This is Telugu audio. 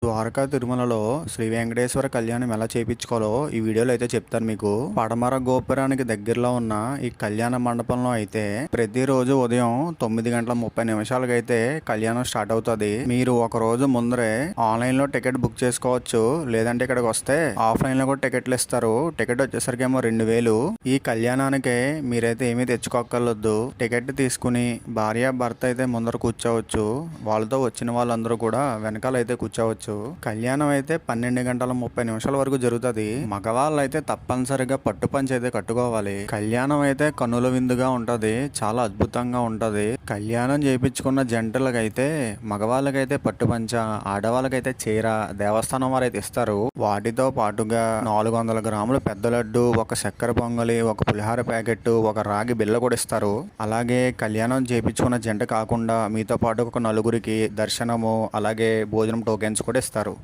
ద్వారకా తిరుమలలో శ్రీ వెంకటేశ్వర కళ్యాణం ఎలా చేయించుకోవాలో ఈ వీడియోలో అయితే చెప్తాను మీకు. పడమర గోపురానికి దగ్గరలో ఉన్న ఈ కళ్యాణ మండపంలో అయితే ప్రతిరోజు ఉదయం 9:30 అయితే కళ్యాణం స్టార్ట్ అవుతుంది. మీరు ఒక రోజు ముందరే ఆన్లైన్ లో టికెట్ బుక్ చేసుకోవచ్చు, లేదంటే ఇక్కడికి వస్తే ఆఫ్లైన్ లో కూడా టికెట్లు ఇస్తారు. టికెట్ వచ్చేసరికి ఏమో 2000. ఈ కళ్యాణానికి మీరైతే ఏమీ తెచ్చుకోక్కర్లేదు. టికెట్ తీసుకుని భార్య భర్త అయితే ముందర కూర్చోవచ్చు, వాళ్ళతో వచ్చిన వాళ్ళందరూ కూడా వెనకాల అయితే కూర్చోవచ్చు. కళ్యాణం అయితే 12:30 వరకు జరుగుతుంది. మగవాళ్ళు అయితే తప్పనిసరిగా పట్టు పంచ అయితే కట్టుకోవాలి. కళ్యాణం అయితే కన్నుల విందుగా ఉంటది, చాలా అద్భుతంగా ఉంటది. కళ్యాణం చేయించుకున్న జంటలకైతే మగవాళ్ళకైతే పట్టు పంచ, ఆడవాళ్ళకైతే చీర దేవస్థానం వారు అయితే ఇస్తారు. వాటితో పాటుగా 400 గ్రాముల పెద్ద లడ్డు, ఒక చక్కెర పొంగలి, ఒక పులిహార ప్యాకెట్, ఒక రాగి బిళ్ళ కూడా ఇస్తారు. అలాగే కళ్యాణం చేయించుకున్న జంట కాకుండా మీతో పాటు ఒక నలుగురికి దర్శనము అలాగే భోజనం టోకెన్స్ కూడా ఇస్తారు.